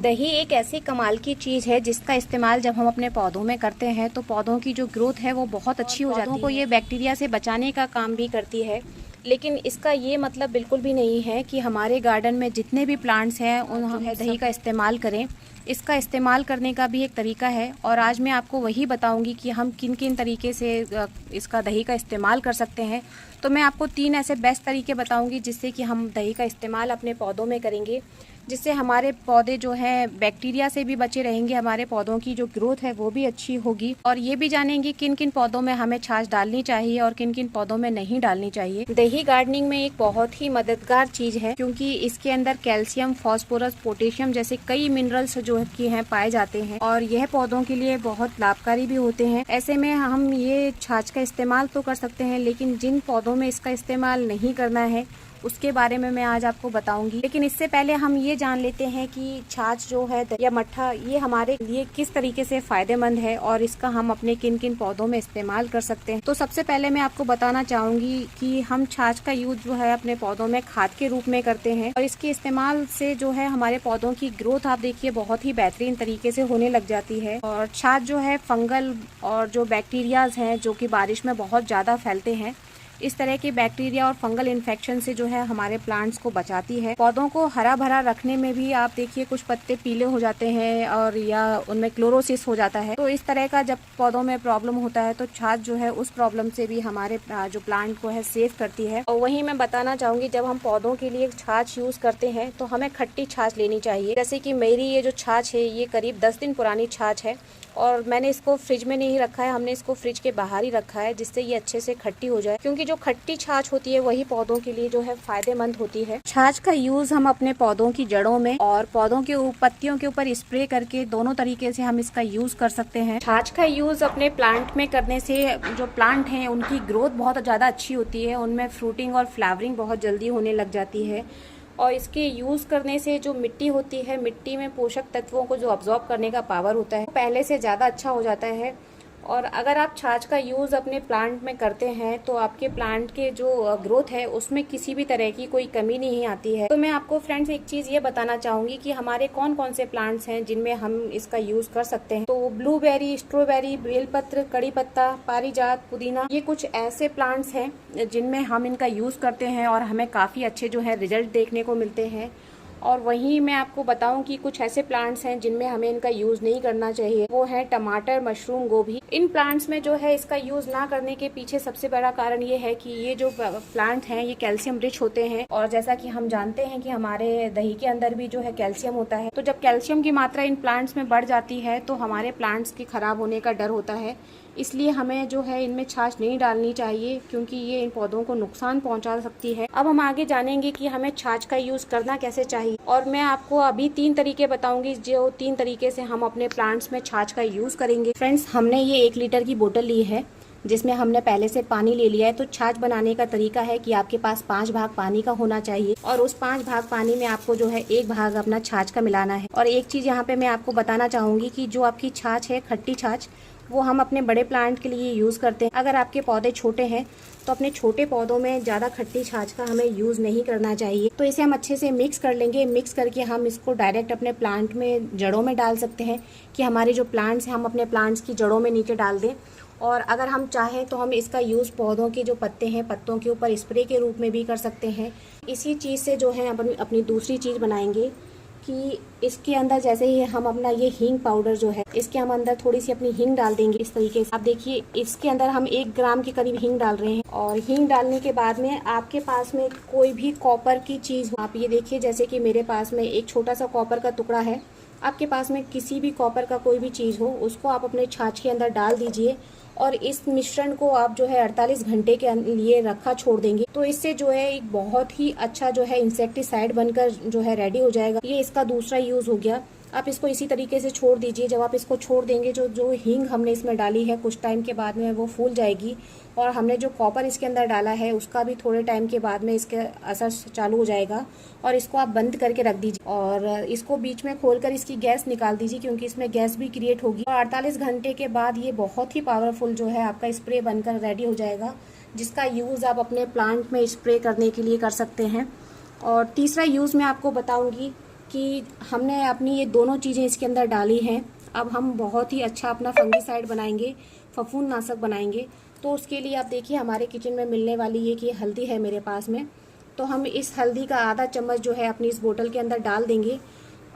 दही एक ऐसी कमाल की चीज़ है जिसका इस्तेमाल जब हम अपने पौधों में करते हैं तो पौधों की जो ग्रोथ है वो बहुत अच्छी हो जाती है। पौधों को ये बैक्टीरिया से बचाने का काम भी करती है। लेकिन इसका ये मतलब बिल्कुल भी नहीं है कि हमारे गार्डन में जितने भी प्लांट्स हैं उन हम दही का इस्तेमाल करें। इसका इस्तेमाल करने का भी एक तरीका है और आज मैं आपको वही बताऊंगी कि हम किन किन तरीके से इसका दही का इस्तेमाल कर सकते हैं। तो मैं आपको 3 ऐसे बेस्ट तरीके बताऊंगी जिससे कि हम दही का इस्तेमाल अपने पौधों में करेंगे, जिससे हमारे पौधे जो हैं बैक्टीरिया से भी बचे रहेंगे, हमारे पौधों की जो ग्रोथ है वो भी अच्छी होगी। और ये भी जानेंगे किन किन पौधों में हमें छाछ डालनी चाहिए और किन किन पौधों में नहीं डालनी चाहिए। दही गार्डनिंग में एक बहुत ही मददगार चीज है क्योंकि इसके अंदर कैल्शियम, फास्फोरस, पोटेशियम जैसे कई मिनरल्स जो कि हैं पाए जाते हैं और यह पौधों के लिए बहुत लाभकारी भी होते हैं। ऐसे में हम ये छाछ का इस्तेमाल तो कर सकते हैं, लेकिन जिन पौधों में इसका इस्तेमाल नहीं करना है उसके बारे में मैं आज आपको बताऊंगी। लेकिन इससे पहले हम ये जान लेते हैं कि छाछ जो है या मट्ठा ये हमारे लिए किस तरीके से फायदेमंद है और इसका हम अपने किन किन पौधों में इस्तेमाल कर सकते हैं। तो सबसे पहले मैं आपको बताना चाहूंगी कि हम छाछ का यूज जो है अपने पौधों में खाद के रूप में करते हैं और इसके इस्तेमाल से जो है हमारे पौधों की ग्रोथ आप देखिए बहुत ही बेहतरीन तरीके से होने लग जाती है। और छाछ जो है फंगल और जो बैक्टीरियाज हैं जो कि बारिश में बहुत ज्यादा फैलते हैं, इस तरह के बैक्टीरिया और फंगल इन्फेक्शन से जो है हमारे प्लांट्स को बचाती है। पौधों को हरा भरा रखने में भी आप देखिए कुछ पत्ते पीले हो जाते हैं और या उनमें क्लोरोसिस हो जाता है। तो इस तरह का जब पौधों में प्रॉब्लम होता है तो छाछ जो है उस प्रॉब्लम से भी हमारे जो प्लांट को है सेव करती है। और वहीं मैं बताना चाहूंगी जब हम पौधों के लिए छाछ यूज करते हैं तो हमें खट्टी छाछ लेनी चाहिए। जैसे कि मेरी ये जो छाछ है ये करीब 10 दिन पुरानी छाछ है और मैंने इसको फ्रिज में नहीं रखा है, हमने इसको फ्रिज के बाहर ही रखा है जिससे ये अच्छे से खट्टी हो जाए, क्योंकि जो खट्टी छाछ होती है वही पौधों के लिए जो है फायदेमंद होती है। छाछ का यूज हम अपने पौधों की जड़ों में और पौधों के पत्तियों के ऊपर स्प्रे करके दोनों तरीके से हम इसका यूज कर सकते हैं। छाछ का यूज अपने प्लांट में करने से जो प्लांट है उनकी ग्रोथ बहुत ज्यादा अच्छी होती है, उनमें फ्रूटिंग और फ्लावरिंग बहुत जल्दी होने लग जाती है और इसके यूज करने से जो मिट्टी होती है, मिट्टी में पोषक तत्वों को जो अब्जॉर्ब करने का पावर होता है पहले से ज्यादा अच्छा हो जाता है। और अगर आप छाछ का यूज अपने प्लांट में करते हैं तो आपके प्लांट के जो ग्रोथ है उसमें किसी भी तरह की कोई कमी नहीं आती है। तो मैं आपको फ्रेंड्स एक चीज ये बताना चाहूंगी कि हमारे कौन कौन से प्लांट्स हैं जिनमें हम इसका यूज कर सकते हैं। तो ब्लूबेरी, स्ट्रॉबेरी, बेलपत्र, कड़ी पत्ता, पारिजात, पुदीना, ये कुछ ऐसे प्लांट्स हैं जिनमें हम इनका यूज करते हैं और हमें काफी अच्छे जो है रिजल्ट देखने को मिलते हैं। और वहीं मैं आपको बताऊं कि कुछ ऐसे प्लांट्स हैं जिनमें हमें इनका यूज नहीं करना चाहिए, वो है टमाटर, मशरूम, गोभी। इन प्लांट्स में जो है इसका यूज ना करने के पीछे सबसे बड़ा कारण ये है कि ये जो प्लांट हैं ये कैल्शियम रिच होते हैं और जैसा कि हम जानते हैं कि हमारे दही के अंदर भी जो है कैल्शियम होता है। तो जब कैल्शियम की मात्रा इन प्लांट्स में बढ़ जाती है तो हमारे प्लांट्स के खराब होने का डर होता है, इसलिए हमें जो है इनमें छाछ नहीं डालनी चाहिए क्योंकि ये इन पौधों को नुकसान पहुंचा सकती है। अब हम आगे जानेंगे कि हमें छाछ का यूज करना कैसे चाहिए और मैं आपको अभी 3 तरीके बताऊंगी जो 3 तरीके से हम अपने प्लांट्स में छाछ का यूज करेंगे। फ्रेंड्स, हमने ये 1 लीटर की बोतल ली है जिसमें हमने पहले से पानी ले लिया है। तो छाछ बनाने का तरीका है कि आपके पास 5 भाग पानी का होना चाहिए और उस 5 भाग पानी में आपको जो है 1 भाग अपना छाछ का मिलाना है। और एक चीज यहाँ पे मैं आपको बताना चाहूंगी कि जो आपकी छाछ है, खट्टी छाछ, वो हम अपने बड़े प्लांट के लिए यूज करते हैं। अगर आपके पौधे छोटे हैं तो अपने छोटे पौधों में ज्यादा खट्टी छाछ का हमें यूज नहीं करना चाहिए। तो इसे हम अच्छे से मिक्स कर लेंगे। मिक्स करके हम इसको डायरेक्ट अपने प्लांट में जड़ों में डाल सकते हैं कि हमारे जो प्लांट्स हैं हम अपने प्लांट्स की जड़ों में नीचे डाल दें। और अगर हम चाहें तो हम इसका यूज पौधों के जो पत्ते हैं, पत्तों के ऊपर स्प्रे के रूप में भी कर सकते हैं। इसी चीज से जो है अपनी दूसरी चीज बनाएंगे कि इसके अंदर जैसे ही हम अपना ये हींग पाउडर जो है इसके हम अंदर थोड़ी सी अपनी हींग डाल देंगे। इस तरीके से आप देखिए इसके अंदर हम 1 ग्राम के करीब हींग डाल रहे हैं। और हींग डालने के बाद में आपके पास में कोई भी कॉपर की चीज हो, आप ये देखिए जैसे कि मेरे पास में एक छोटा सा कॉपर का टुकड़ा है, आपके पास में किसी भी कॉपर का कोई भी चीज हो उसको आप अपने छाछ के अंदर डाल दीजिए और इस मिश्रण को आप जो है 48 घंटे के लिए रखा छोड़ देंगे। तो इससे जो है एक बहुत ही अच्छा जो है इंसेक्टिसाइड बनकर जो है रेडी हो जाएगा। ये इसका दूसरा यूज हो गया। आप इसको इसी तरीके से छोड़ दीजिए। जब आप इसको छोड़ देंगे जो हींग हमने इसमें डाली है कुछ टाइम के बाद में वो फूल जाएगी और हमने जो कॉपर इसके अंदर डाला है उसका भी थोड़े टाइम के बाद में इसके असर चालू हो जाएगा और इसको आप बंद करके रख दीजिए और इसको बीच में खोलकर इसकी गैस निकाल दीजिए क्योंकि इसमें गैस भी क्रिएट होगी। और 48 घंटे के बाद ये बहुत ही पावरफुल जो है आपका स्प्रे बनकर रेडी हो जाएगा, जिसका यूज आप अपने प्लांट में स्प्रे करने के लिए कर सकते हैं। और तीसरा यूज मैं आपको बताऊंगी कि हमने अपनी ये दोनों चीज़ें इसके अंदर डाली हैं। अब हम बहुत ही अच्छा अपना फंगीसाइड बनाएंगे, फफूंदनाशक बनाएंगे। तो उसके लिए आप देखिए हमारे किचन में मिलने वाली ये कि हल्दी है मेरे पास में, तो हम इस हल्दी का आधा चम्मच जो है अपनी इस बोतल के अंदर डाल देंगे।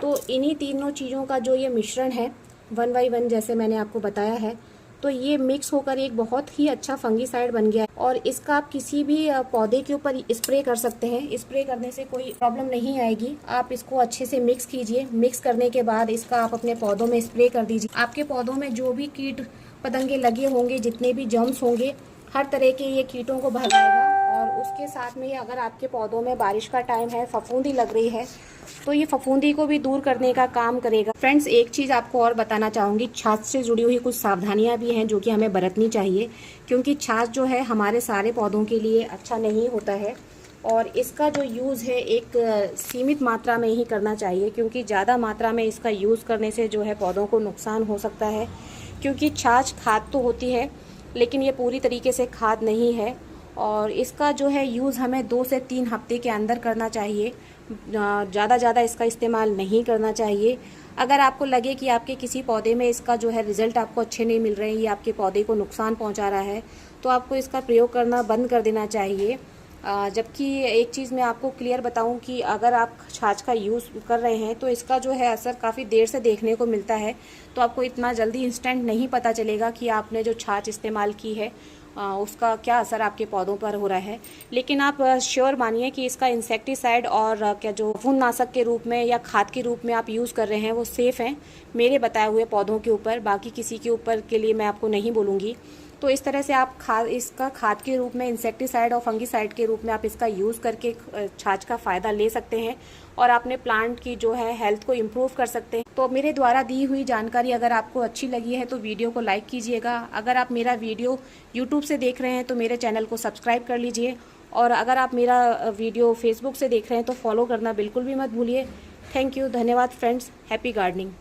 तो इन्हीं तीनों चीज़ों का जो ये मिश्रण है 1 बाई 1 जैसे मैंने आपको बताया है, तो ये मिक्स होकर एक बहुत ही अच्छा फंगीसाइड बन गया है। और इसका आप किसी भी पौधे के ऊपर स्प्रे कर सकते हैं। स्प्रे करने से कोई प्रॉब्लम नहीं आएगी। आप इसको अच्छे से मिक्स कीजिए। मिक्स करने के बाद इसका आप अपने पौधों में स्प्रे कर दीजिए। आपके पौधों में जो भी कीट पतंगे लगे होंगे, जितने भी जर्म्स होंगे, हर तरह के ये कीटों को भगाएगा। और उसके साथ में अगर आपके पौधों में बारिश का टाइम है, फफूंदी लग रही है, तो ये फफूंदी को भी दूर करने का काम करेगा। फ्रेंड्स, एक चीज़ आपको और बताना चाहूँगी, छाछ से जुड़ी हुई कुछ सावधानियाँ भी हैं जो कि हमें बरतनी चाहिए, क्योंकि छाछ जो है हमारे सारे पौधों के लिए अच्छा नहीं होता है। और इसका जो यूज़ है एक सीमित मात्रा में ही करना चाहिए, क्योंकि ज़्यादा मात्रा में इसका यूज़ करने से जो है पौधों को नुकसान हो सकता है। क्योंकि छाछ खाद तो होती है, लेकिन ये पूरी तरीके से खाद नहीं है। और इसका जो है यूज़ हमें 2 से 3 हफ्ते के अंदर करना चाहिए। ज़्यादा इसका इस्तेमाल नहीं करना चाहिए। अगर आपको लगे कि आपके किसी पौधे में इसका जो है रिज़ल्ट आपको अच्छे नहीं मिल रहे हैं, या आपके पौधे को नुकसान पहुंचा रहा है, तो आपको इसका प्रयोग करना बंद कर देना चाहिए। जबकि एक चीज़ मैं आपको क्लियर बताऊं कि अगर आप छाछ का यूज़ कर रहे हैं तो इसका जो है असर काफ़ी देर से देखने को मिलता है। तो आपको इतना जल्दी इंस्टेंट नहीं पता चलेगा कि आपने जो छाछ इस्तेमाल की है उसका क्या असर आपके पौधों पर हो रहा है। लेकिन आप श्योर मानिए कि इसका इंसेक्टिसाइड और क्या जो फफूंदनाशक के रूप में या खाद के रूप में आप यूज़ कर रहे हैं वो सेफ़ हैं मेरे बताए हुए पौधों के ऊपर। बाकी किसी के ऊपर के लिए मैं आपको नहीं बोलूँगी। तो इस तरह से आप इसका खाद के रूप में, इंसेक्टिसाइड और फंगीसाइड के रूप में आप इसका यूज़ करके छाछ का फ़ायदा ले सकते हैं और अपने प्लांट की जो है हेल्थ को इम्प्रूव कर सकते हैं। तो मेरे द्वारा दी हुई जानकारी अगर आपको अच्छी लगी है तो वीडियो को लाइक कीजिएगा। अगर आप मेरा वीडियो यूट्यूब से देख रहे हैं तो मेरे चैनल को सब्सक्राइब कर लीजिए। और अगर आप मेरा वीडियो फेसबुक से देख रहे हैं तो फॉलो करना बिल्कुल भी मत भूलिए। थैंक यू, धन्यवाद फ्रेंड्स। Happy gardening.